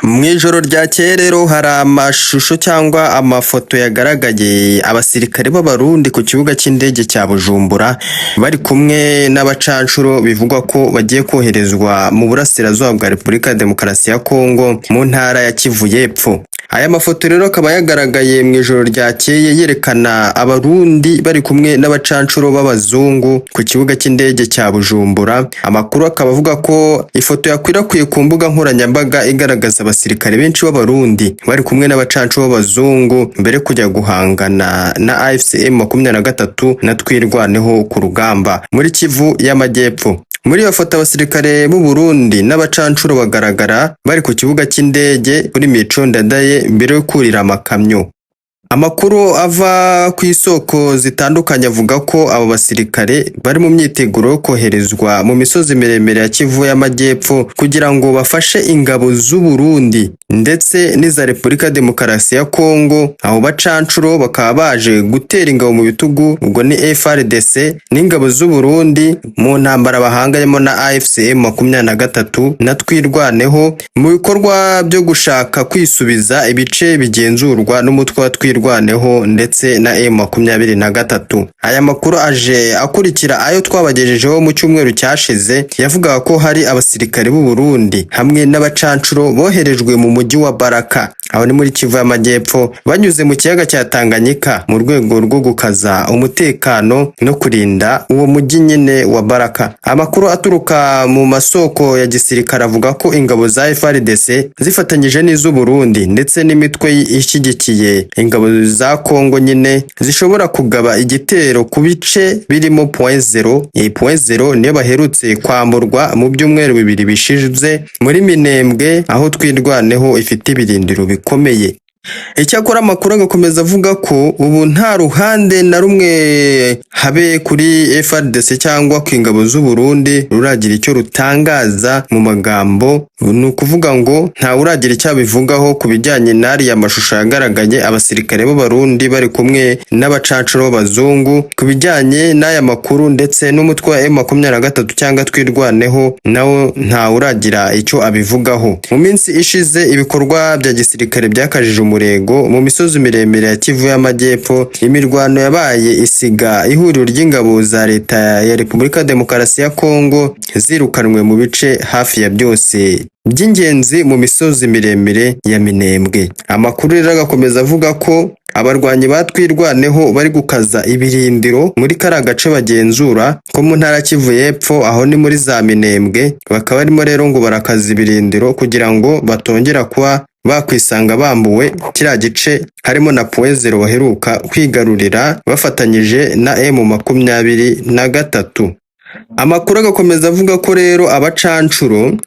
Mwijoro ryakeye rero hari amashusho cyangwa amafoto yagaragaye abasirikare b'abarundi ku kibuga cy'indege cya Bujumbura bari kumwe n'abacanshuro bivugwa ko bagiye koherezwa mu burasirazuba bwa Repubulika ya Demokarasi ya Kongo mu ntara ya Kivu y'Epfo. Aya mafoto rero akaba yagaragaye mu ijoro ryakeye yerekana abarundi bari kumwe n'abacanshuro b'abazungu ku kibuga cy'indege cya Bujumbura. Amakuru akaba avuga ko ifoto yakwirakwiye ku mbuga nkoranyambaga igaragaza abasirikare benshi b'abarundi bari kumwe n'abacanshuro b'abazungu mbere kujya guhangana na AFCM 23 na twirwaneho ku rugamba muri Kivu y'Amajyepfo. Muri iyo foto abasirikare b'u Burundi n'abacanshuro bagaragara bari ku kibuga cy'indege kuri Mico Ndadaye mbere yo kurira amakamyo. Amakuru ava ku isoko zitandukanye avuga ko abo basirikare bari mu myiteguro yo koherezwa mu misozi miremire ya Kivu y'Amajyepfo kugira ngo bafashe ingabo z'u Burundi ndetse n'iza Repubulika Demokarasi ya Kongo. Abo bacanshuro bakaba baje gutera ingabo mu bitugu, ubwo ni FARDC n'ingabo z'u Burundi mu ntambara bahanganyemo na AFCM 23 na twirwaneho mu bikorwa byo gushaka kwisubiza ibice bigenzurwa n'umutwe wa twirwaneho ndetse na M23. Aya makuru aje akurikira ayo twabagejejeho mu cyumweru cyashize yavugaga ko hari abasirikare b'u Burundi hamwe n'abacanshuro boherejwe mu mujyi wa Baraka, aho ni muri Kivu y'Amajyepfo, banyuze mu kiyaga cya Tanganyika mu rwego rwo gukaza umutekano no kurinda uwo mujyi nyine wa Baraka. Amakuru aturuka mu masoko ya gisirikare avuga ko ingabo za FARDC zifatanyije n'iz'u Burundi ndetse n'imitwe ishyigikiye ingabo za Kongo nyine zishobora kugaba igitero ku bice birimo .0. Iyi .0 niyo baherutse kwamburwa mu byumweru bibiri bishize muri Minembwe, aho twirwaneho ifite ibirindiro bikomeye. Icyakora amakuru agakomeza avuga ko ubu nta ruhande na rumwe habe kuri FARDC cyangwa ku ingabo z'u Burundi ruragira icyo rutangaza mu magambo. Ni ukuvuga ngo nta uragira icyo abivugaho ku bijyanye n'ariya mashusho yagaragaye abasirikare b'abarundi bari kumwe n'abacanshuro b'abazungu. Ku bijyanye n'aya makuru ndetse n'umutwe wa M23 cyangwa twirwaneho nawo nta uragira icyo abivugaho. Mu minsi ishize ibikorwa bya gisirikare byakajije umurego mu misozi miremire ya Kivu y'Amajyepfo. Imirwano yabaye isiga ihuriro ry'ingabo za leta ya Repubulika Demokarasi ya Kongo zirukanwe mu bice hafi ya byose by'ingenzi mu misozi miremire ya Minembwe. Amakuru rero agakomeza avuga ko abarwanyi batwirwaneho bari gukaza ibirindiro muri kara gace bagenzura ko mu ntara Kivu y'Epfo, aho ni muri za Minembwe. Bakaba barimo rero ngo barakaza ibirindiro kugira ngo batongera kuba bakwisanga bambuwe kiriya gice harimo na .0 baheruka kwigarurira bafatanyije na M23. Amakuru agakomeza avuga ko rero abacanshuro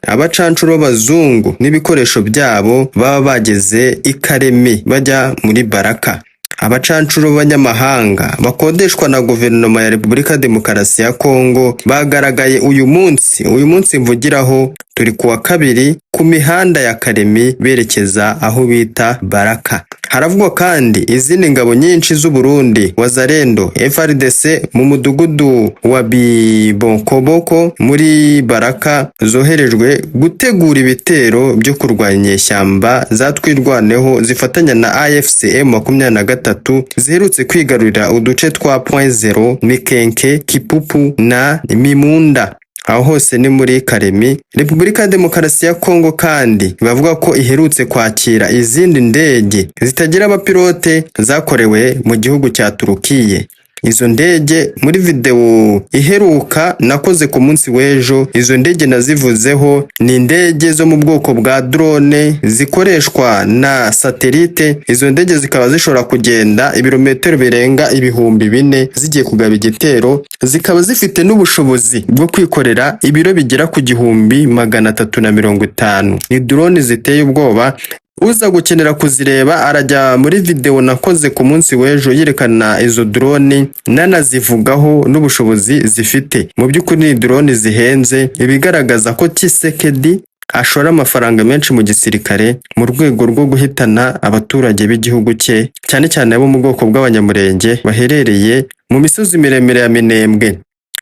b'abazungu n'ibikoresho byabo baba bageze i Karemi bajya muri Baraka. Abacanshuro b'abanyamahanga bakodeshwa na guverinoma ya Repubulika Demokarasi ya Kongo bagaragaye uyu munsi mvugiraho turi kuwa kabiri ku mihanda ya Karemi berekeza aho bita Baraka. Haravugwa kandi izindi ngabo nyinshi z'u Burundi, Wazalendo, FARDC mu mudugudu wa Bibonkoboko muri Baraka zoherejwe gutegura ibitero byo kurwanya inyeshyamba za twirwaneho zifatanya na AFCM 23 ziherutse kwigarurira uduce twa .0, Mikenke, Kipupu na Mimunda. Aho hose ni muri Karemi. Repubulika ya Demokarasi ya Kongo kandi bavuga ko iherutse kwakira izindi ndege zitagira abapilote zakorewe mu gihugu cya Turukiye. Izo ndege muri video iheruka nakoze ku munsi w'ejo, izo ndege nazivuzeho ni indege zo mu bwoko bwa drone zikoreshwa na satellite. Izo ndege zikaba zishobora kugenda ibirometero birenga 4,000 zigiye kugaba igitero, zikaba zifite n'ubushobozi bwo kwikorera ibiro bigera ku 350. Ni drone ziteye ubwoba. Uza gukenera kuzireba arajya muri video nakoze ku munsi w'ejo yerekana izo drone nanazivugaho n'ubushobozi zifite. Mu by'ukuri ni drone zihenze, ibigaragaza ko Tshisekedi ashora amafaranga menshi mu gisirikare mu rwego rwo guhitana abaturage b'igihugu cye, cyane cyane abo mu bwoko bw'abanyamurenge baherereye mu misozi miremire ya Minembwe.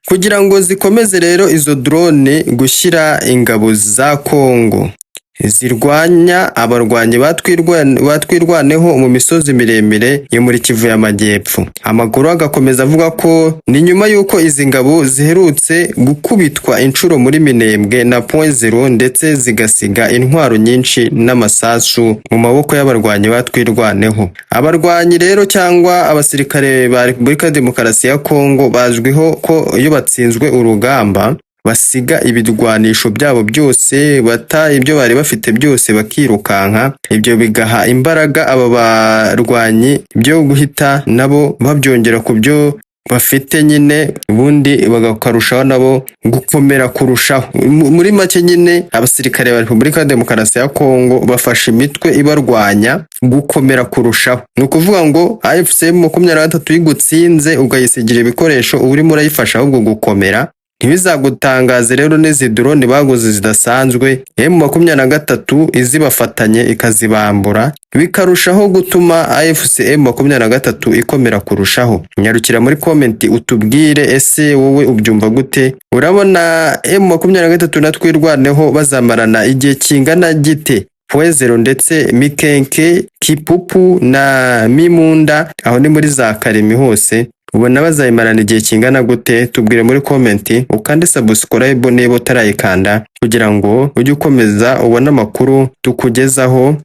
Kugira ngo zikomeze rero izo drone gushyira ingabo za Kongo zirwanya abarwanyi batwirwaneho mu misozi miremire yo muri Kivu y'Amajyepfo. Amakuru agakomeza avuga ko ni nyuma y'uko izi ngabo ziherutse gukubitwa inshuro muri Minembwe na Point Zero ndetse zigasiga intwaro nyinshi n'amasasu mu maboko y'abarwanyi batwirwaneho. Abarwanyi rero cyangwa abasirikare ba Repubulika Demokarasi ya Kongo bazwiho ko iyo batsinzwe urugamba basiga ibirwanisho byabo byose, bata ibyo bari bafite byose bakirukanka. Ibyo bigaha imbaraga aba barwanyi byo guhita nabo babyongera ku byo bafite nyine, ubundi bagakarushaho nabo gukomera kurushaho. Muri make nyine abasirikare ba Repubulika Demokarasi ya Kongo bafashe imitwe ibarwanya gukomera kurushaho. Ni ukuvuga ngo AFC M23 igutsinze ugayisigira ibikoresho urimo urayifasha ahubwo gukomera. Ntibizagutangaze rero n'izi drone baguze zidasanzwe M23 izibafatanye ikazibambura, bikarushaho gutuma AFC M23 ikomera kurushaho. Nyarukira muri comment utubwire ese wowe ubyumva gute? Urabona M23 natwirwaneho bazamarana igihe kingana gite? Point Zero ndetse Mikenke, Kipupu na Mimunda aho ni muri za Karemi hose, ubona bazayimarana igihe kingana gute? Tubwire muri comment, ukande subscribe niba utarayikanda kugira ngo ujye ukomeza ubone amakuru tukugezaho